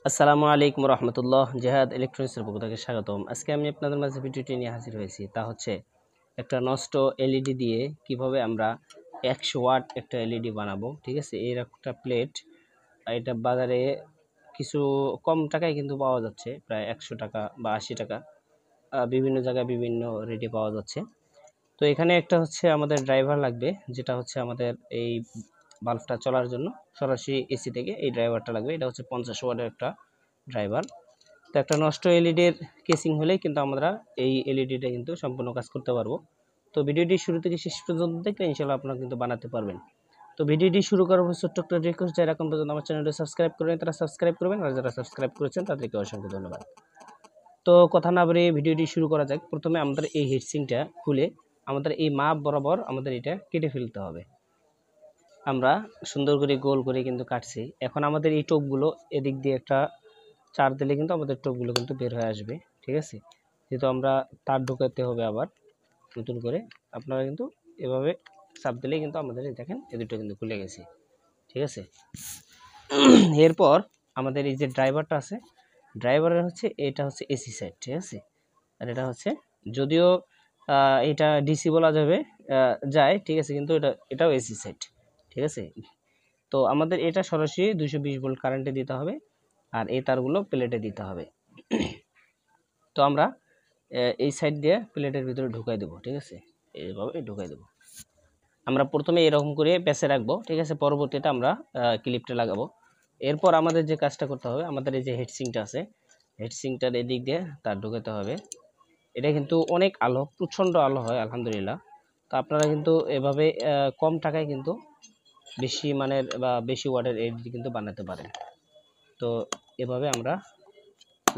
আসসালামু আলাইকুম রহমতুল্লাহ। জেহাদ ইলেকট্রনিক্সের পক্ষ থেকে স্বাগতম। আজকে আমি আপনাদের মাঝে ভিডিওটি নিয়ে হাজির হয়েছি, তা হচ্ছে একটা নষ্ট এলইডি দিয়ে কিভাবে আমরা 100 ওয়াট একটা এলইডি বানাবো। ঠিক আছে, এর একটা প্লেট, এটা বাজারে কিছু কম টাকায় কিন্তু পাওয়া যাচ্ছে, প্রায় 100 টাকা বা 80 টাকা, বিভিন্ন জায়গায় বিভিন্ন রেটে পাওয়া যাচ্ছে। তো এখানে একটা হচ্ছে আমাদের ড্রাইভার লাগবে, যেটা হচ্ছে আমাদের এই বাল্বটা চলার জন্য সরাসরি এসি থেকে এই ড্রাইভারটা লাগবে। এটা হচ্ছে 50 ওয়াটের একটা ড্রাইভার। তো একটা নষ্ট এলইডির কেসিং হলেই কিন্তু আমরা এই এলইডিটা কিন্তু সম্পূর্ণ কাজ করতে পারবো। তো ভিডিওটি শুরু থেকে শেষ পর্যন্ত দেখলে ইনশাআল্লাহ আপনারা কিন্তু বানাতে পারবেন। তো ভিডিওটি শুরু করার পর ছোট্ট একটা রিকোয়েস্ট, যারা এখন পর্যন্ত আমার চ্যানেলটি সাবস্ক্রাইব করেন তারা সাবস্ক্রাইব করবেন, আর যারা সাবস্ক্রাইব করেছেন তাদেরকে অসংখ্য ধন্যবাদ। তো কথা না বাড়িয়ে ভিডিওটি শুরু করা যাক। প্রথমে আমাদের এই হিটসিংটা খুলে আমাদের এই মাপ বরাবর আমাদের এটা কেটে ফেলতে হবে। আমরা সুন্দর করে গোল করে কিন্তু কাটছি। এখন আমাদের এই টোপগুলো এদিক দিয়ে একটা চার দিলে কিন্তু আমাদের টোপগুলো কিন্তু বের হয়ে আসবে। ঠিক আছে, যেহেতু আমরা তার ঢোকাতে হবে আবার নতুন করে, আপনারা কিন্তু এভাবে চাপ দিলেই কিন্তু আমাদের দেখেন এই দুটো কিন্তু খুলে গেছে। ঠিক আছে, এরপর আমাদের এই যে ড্রাইভারটা আছে, ড্রাইভারের হচ্ছে এটা হচ্ছে এসি সাইড। ঠিক আছে, আর এটা হচ্ছে যদিও এটা ডিসি বলা যাবে যায়, ঠিক আছে, কিন্তু এটাও এসি সাইড। ঠিক আছে, তো আমাদের এটা সরাসরি 220 ভোল্ট কারেন্টে দিতে হবে, আর এই তারগুলো প্লেটে দিতে হবে। তো আমরা এই সাইড দিয়ে প্লেটের ভিতরে ঢুকাই দেবো। ঠিক আছে, এইভাবে ঢুকাই দেবো। আমরা প্রথমে এরকম করে পেঁচে রাখবো। ঠিক আছে, পরবর্তীতে আমরা ক্লিপটা লাগাবো। এরপর আমাদের যে কাজটা করতে হবে, আমাদের এই যে হেডসিংটা আছে, হেডসিংটার এদিক দিয়ে তার ঢুকাতে হবে। এটা কিন্তু অনেক আলো, প্রচণ্ড আলো হয় আলহামদুলিল্লাহ। তো আপনারা কিন্তু এভাবে কম টাকায় কিন্তু বেশি মানের বা বেশি ওয়াটের এলইডি কিন্তু বানাতে পারেন। তো এভাবে আমরা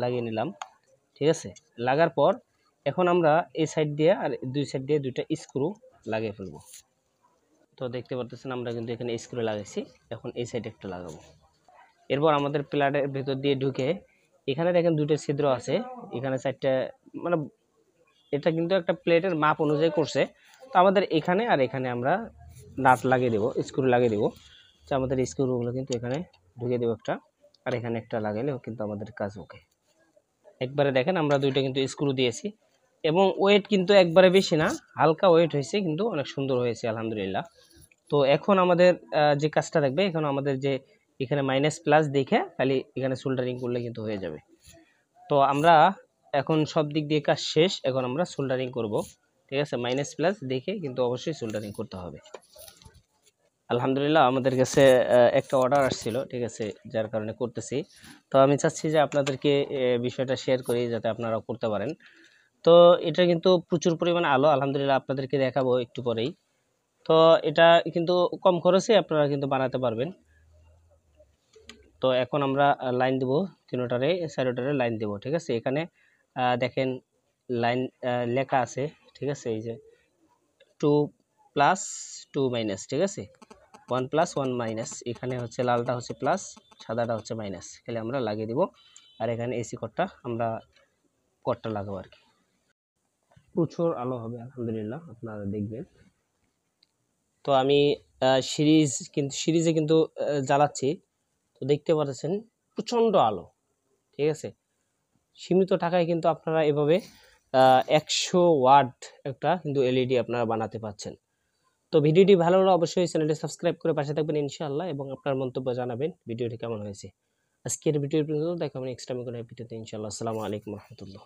লাগিয়ে নিলাম। ঠিক আছে, লাগার পর এখন আমরা এই সাইড দিয়ে আর দুই সাইড দিয়ে দুইটা স্ক্রু লাগিয়ে ফেলবো। তো দেখতে পাচ্ছেন আমরা কিন্তু এখানে স্ক্রু লাগাইছি, এখন এই সাইডে একটা লাগাবো। এরপর আমাদের প্লেটের ভেতর দিয়ে ঢুকে এখানে দেখেন দুটো ছিদ্র আছে, এখানে চারটা, মানে এটা কিন্তু একটা প্লেটের মাপ অনুযায়ী করছে। তো আমাদের এখানে আর এখানে আমরা নাট লাগিয়ে দেবো, স্ক্রু লাগিয়ে দেবো। তো আমাদের স্ক্রুগুলো কিন্তু এখানে ঢুকে দেবো একটা, আর এখানে একটা লাগাইলেও কিন্তু আমাদের কাজ ওকে। একবারে দেখেন আমরা দুইটা কিন্তু স্ক্রু দিয়েছি, এবং ওয়েট কিন্তু একবারে বেশি না, হালকা ওয়েট হয়েছে, কিন্তু অনেক সুন্দর হয়েছে আলহামদুলিল্লাহ। তো এখন আমাদের যে কাজটা থাকবে, এখন আমাদের যে এখানে মাইনাস প্লাস দেখে খালি এখানে সোল্ডারিং করলে কিন্তু হয়ে যাবে। তো আমরা এখন সব দিক দিয়ে কাজ শেষ, এখন আমরা সোল্ডারিং করব। ঠিক আছে, মাইনাস প্লাস দেখে কিন্তু অবশ্যই সোল্ডারিং করতে হবে। আলহামদুলিল্লাহ আমাদের কাছে একটা অর্ডার আসছিল, ঠিক আছে, যার কারণে করতেছি। তো আমি চাচ্ছি যে আপনাদেরকে বিষয়টা শেয়ার করি, যাতে আপনারাও করতে পারেন। তো এটা কিন্তু প্রচুর পরিমাণে আলো, আলহামদুলিল্লাহ আপনাদেরকে দেখাবো একটু পরেই। তো এটা কিন্তু কম খরচে আপনারা কিন্তু বানাতে পারবেন। তো এখন আমরা লাইন দিব, তিনটারে চারটারে লাইন দিব। ঠিক আছে, এখানে দেখেন লাইন লেখা আছে। ঠিক আছে, এই যে 2+2-, ঠিক আছে, 1+1-, এখানে হচ্ছে লালটা হচ্ছে প্লাস, সাদাটা হচ্ছে মাইনাস, তাহলে আমরা লাগিয়ে দিব। আর এখানে এসি কটটা আমরা কটটা লাগাবো আর কি। প্রচুর আলো হবে আলহামদুলিল্লাহ, আপনারা দেখবেন। তো আমি সিরিজে কিন্তু জ্বালাচ্ছি, তো দেখতে পাচ্ছেন প্রচণ্ড আলো। ঠিক আছে, সীমিত টাকায় কিন্তু আপনারা এভাবে 100 ওয়াট একটা কিন্তু এলইডি আপনারা বানাতে পারছেন। তো ভিডিওটি ভালো হলে অবশ্যই চ্যানেলটি সাবস্ক্রাইব করে পাশে থাকবেন ইনশাআল্লাহ, এবং আপনার মন্তব্য জানাবেন ভিডিওটি কেমন হয়েছে। আজকের ভিডিও পর্যন্ত দেখা হবে নেক্সট টাইম কোনো ভিডিওতে ইনশাআল্লাহ। আসসালামু আলাইকুম রহমতুল্লাহ।